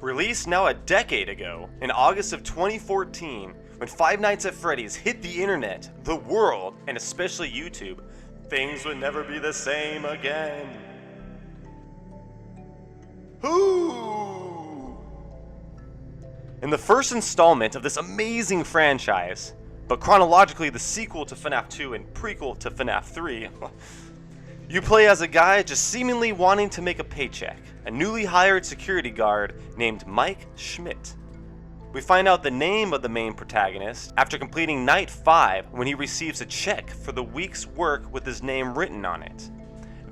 Released now a decade ago, in August of 2014, when Five Nights at Freddy's hit the internet, the world, and especially YouTube, things would never be the same again. Ooh! In the first installment of this amazing franchise, but chronologically the sequel to FNAF 2 and prequel to FNAF 3, you play as a guy just seemingly wanting to make a paycheck, a newly hired security guard named Mike Schmidt. We find out the name of the main protagonist after completing Night 5 when he receives a check for the week's work with his name written on it.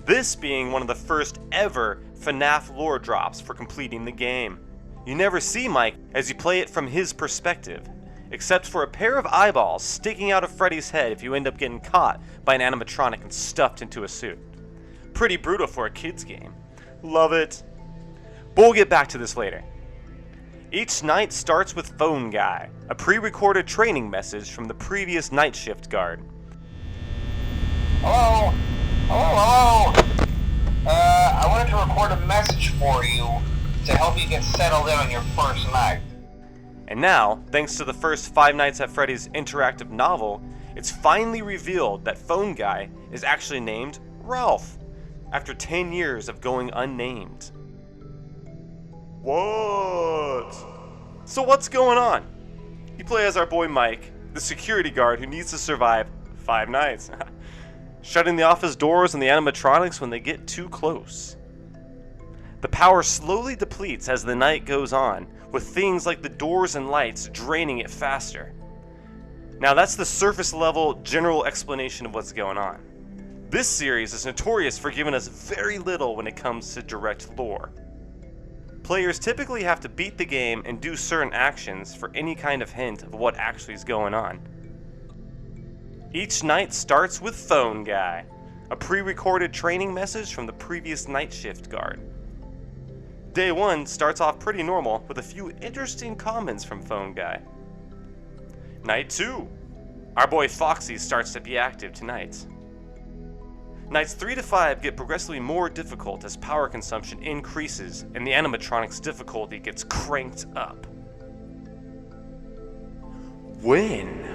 This being one of the first ever FNAF lore drops for completing the game. You never see Mike as you play it from his perspective, except for a pair of eyeballs sticking out of Freddy's head if you end up getting caught by an animatronic and stuffed into a suit. Pretty brutal for a kid's game. Love it. But we'll get back to this later. Each night starts with Phone Guy, a pre-recorded training message from the previous night shift guard. Hello? Hello? I wanted to record a message for you to help you get settled in on your first night. And now, thanks to the first Five Nights at Freddy's interactive novel, it's finally revealed that Phone Guy is actually named Ralph, after 10 years of going unnamed. What? So what's going on? You play as our boy Mike, the security guard who needs to survive 5 nights, shutting the office doors and the animatronics when they get too close. The power slowly depletes as the night goes on, with things like the doors and lights draining it faster. Now that's the surface level general explanation of what's going on. This series is notorious for giving us very little when it comes to direct lore. Players typically have to beat the game and do certain actions for any kind of hint of what actually is going on. Each night starts with Phone Guy, a pre-recorded training message from the previous night shift guard. Day 1 starts off pretty normal with a few interesting comments from Phone Guy. Night 2, our boy Foxy starts to be active tonight. Nights 3 to 5 get progressively more difficult as power consumption increases and the animatronics difficulty gets cranked up. When?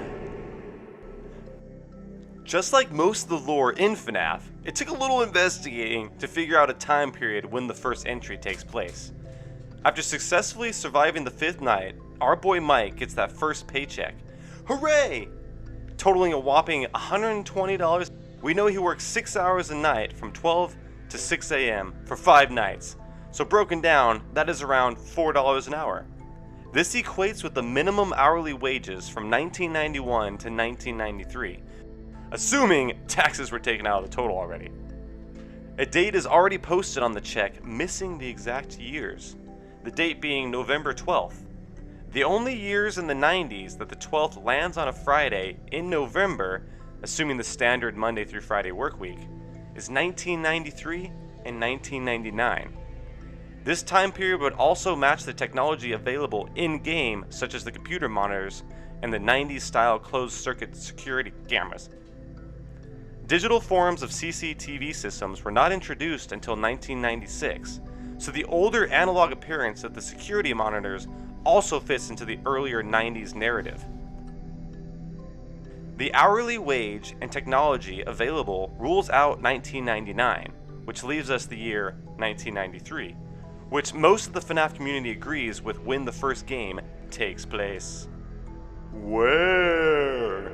Just like most of the lore in FNAF, it took a little investigating to figure out a time period when the first entry takes place. After successfully surviving the 5th night, our boy Mike gets that first paycheck. Hooray! Totaling a whopping $120. We know he works 6 hours a night from 12 to 6 a.m. for 5 nights, so broken down, that is around $4 an hour. This equates with the minimum hourly wages from 1991 to 1993, assuming taxes were taken out of the total already. A date is already posted on the check, missing the exact years, the date being November 12th. The only years in the 90s that the 12th lands on a Friday in November, assuming the standard Monday through Friday work week, is 1993 and 1999. This time period would also match the technology available in-game, such as the computer monitors and the 90s style closed-circuit security cameras. Digital forms of CCTV systems were not introduced until 1996, so the older analog appearance of the security monitors also fits into the earlier 90s narrative. The hourly wage and technology available rules out 1999, which leaves us the year 1993, which most of the FNAF community agrees with when the first game takes place. Where?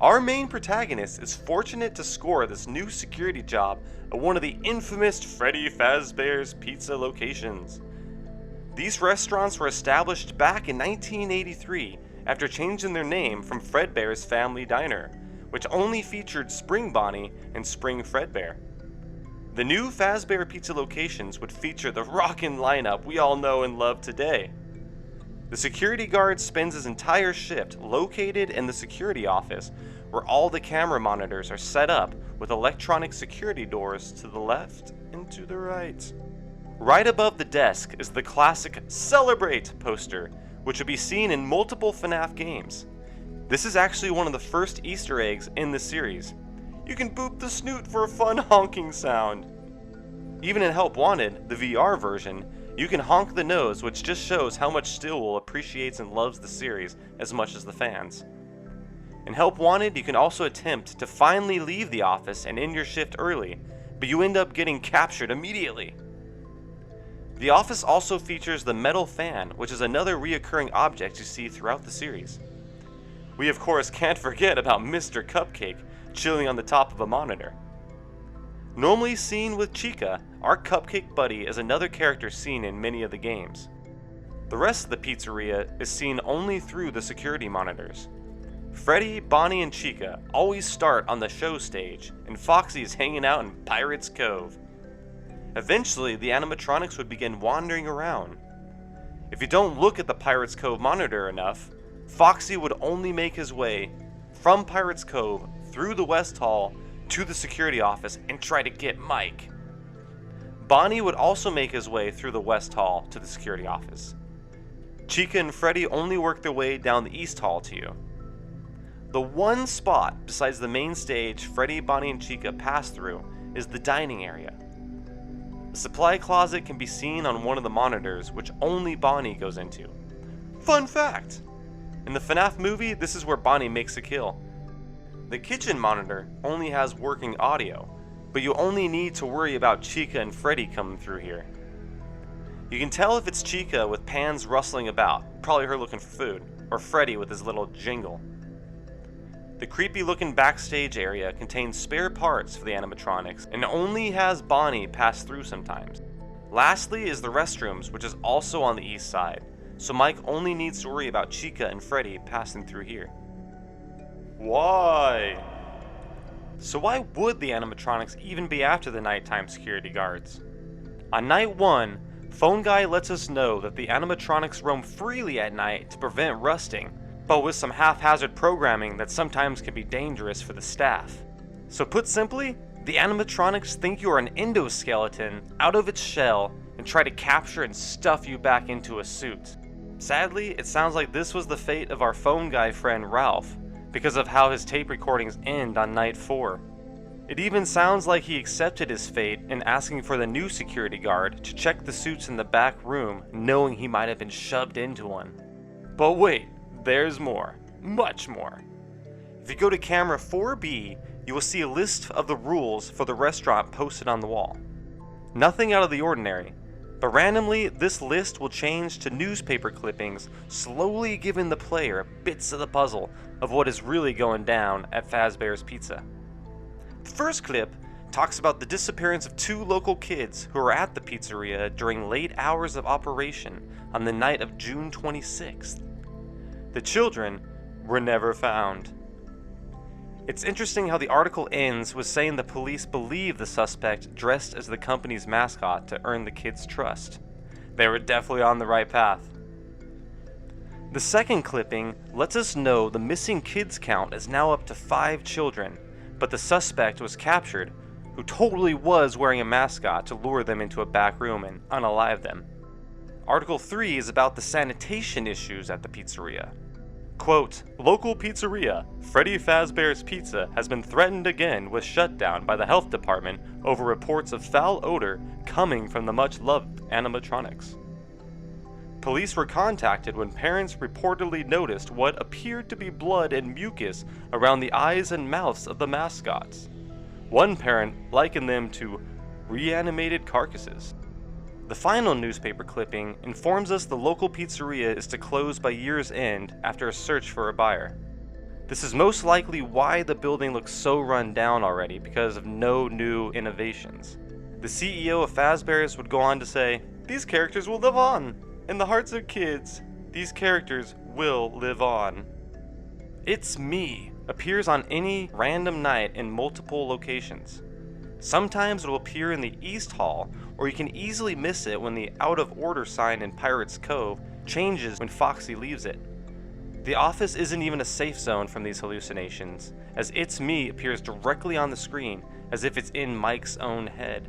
Our main protagonist is fortunate to score this new security job at one of the infamous Freddy Fazbear's Pizza locations. These restaurants were established back in 1983 after changing their name from Fredbear's Family Diner, which only featured Spring Bonnie and Spring Fredbear. The new Fazbear Pizza locations would feature the rockin' lineup we all know and love today. The security guard spends his entire shift located in the security office, where all the camera monitors are set up with electronic security doors to the left and to the right. Right above the desk is the classic Celebrate poster, which would be seen in multiple FNAF games. This is actually one of the first Easter eggs in the series. You can boop the snoot for a fun honking sound. Even in Help Wanted, the VR version, you can honk the nose, which just shows how much Stillwell appreciates and loves the series as much as the fans. In Help Wanted, you can also attempt to finally leave the office and end your shift early, but you end up getting captured immediately. The office also features the metal fan, which is another reoccurring object you see throughout the series. We of course can't forget about Mr. Cupcake chilling on the top of a monitor. Normally seen with Chica, our Cupcake buddy is another character seen in many of the games. The rest of the pizzeria is seen only through the security monitors. Freddy, Bonnie, and Chica always start on the show stage, and Foxy is hanging out in Pirate's Cove. Eventually, the animatronics would begin wandering around. If you don't look at the Pirate's Cove monitor enough, Foxy would only make his way from Pirate's Cove through the West Hall to the security office and try to get Mike. Bonnie would also make his way through the West Hall to the security office. Chica and Freddy only work their way down the East Hall to you. The one spot besides the main stage Freddy, Bonnie, and Chica pass through is the dining area. The supply closet can be seen on one of the monitors, which only Bonnie goes into. Fun fact! In the FNAF movie, this is where Bonnie makes a kill. The kitchen monitor only has working audio, but you only need to worry about Chica and Freddy coming through here. You can tell if it's Chica with pans rustling about, probably her looking for food, or Freddy with his little jingle. The creepy looking backstage area contains spare parts for the animatronics and only has Bonnie pass through sometimes. Lastly is the restrooms, which is also on the east side, so Mike only needs to worry about Chica and Freddy passing through here. Why? So why would the animatronics even be after the nighttime security guards? On night 1, Phone Guy lets us know that the animatronics roam freely at night to prevent rusting, but with some haphazard programming that sometimes can be dangerous for the staff. So put simply, the animatronics think you are an endoskeleton out of its shell and try to capture and stuff you back into a suit. Sadly, it sounds like this was the fate of our Phone Guy friend Ralph, because of how his tape recordings end on night 4. It even sounds like he accepted his fate in asking for the new security guard to check the suits in the back room, knowing he might have been shoved into one. But wait, there's more. Much more. If you go to camera 4B, you will see a list of the rules for the restaurant posted on the wall. Nothing out of the ordinary, but randomly this list will change to newspaper clippings, slowly giving the player bits of the puzzle of what is really going down at Fazbear's Pizza. The first clip talks about the disappearance of 2 local kids who were at the pizzeria during late hours of operation on the night of June 26th. The children were never found. It's interesting how the article ends with saying the police believe the suspect dressed as the company's mascot to earn the kids' trust. They were definitely on the right path. The second clipping lets us know the missing kids count is now up to 5 children, but the suspect was captured, who totally was wearing a mascot to lure them into a back room and unalive them. Article 3 is about the sanitation issues at the pizzeria. Quote, local pizzeria, Freddy Fazbear's Pizza, has been threatened again with shutdown by the health department over reports of foul odor coming from the much-loved animatronics. Police were contacted when parents reportedly noticed what appeared to be blood and mucus around the eyes and mouths of the mascots. One parent likened them to reanimated carcasses. The final newspaper clipping informs us the local pizzeria is to close by year's end after a search for a buyer. This is most likely why the building looks so run down already, because of no new innovations. The CEO of Fazbear's would go on to say, "These characters will live on. In the hearts of kids, these characters will live on." It's Me appears on any random night in multiple locations. Sometimes it will appear in the East Hall, or you can easily miss it when the out of order sign in Pirate's Cove changes when Foxy leaves it. The office isn't even a safe zone from these hallucinations, as It's Me appears directly on the screen as if it's in Mike's own head.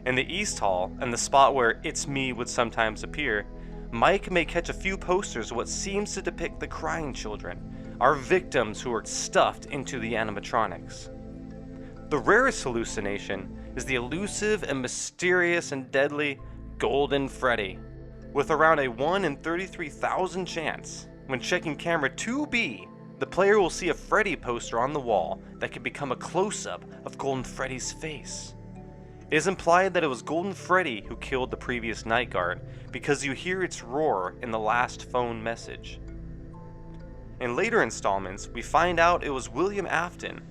In the East Hall, and the spot where It's Me would sometimes appear, Mike may catch a few posters of what seems to depict the crying children, are victims who are stuffed into the animatronics. The rarest hallucination is the elusive and mysterious and deadly Golden Freddy, with around a 1 in 33,000 chance. When checking camera 2B, the player will see a Freddy poster on the wall that can become a close-up of Golden Freddy's face. It is implied that it was Golden Freddy who killed the previous night guard because you hear its roar in the last phone message. In later installments, we find out it was William Afton,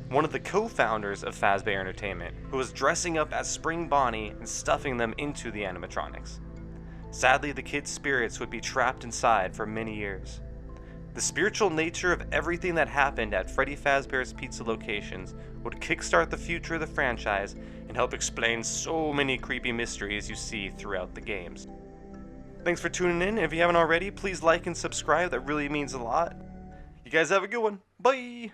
one of the co-founders of Fazbear Entertainment, who was dressing up as Spring Bonnie and stuffing them into the animatronics. Sadly, the kids' spirits would be trapped inside for many years. The spiritual nature of everything that happened at Freddy Fazbear's Pizza locations would kickstart the future of the franchise and help explain so many creepy mysteries you see throughout the games. Thanks for tuning in. If you haven't already, please like and subscribe. That really means a lot. You guys have a good one. Bye!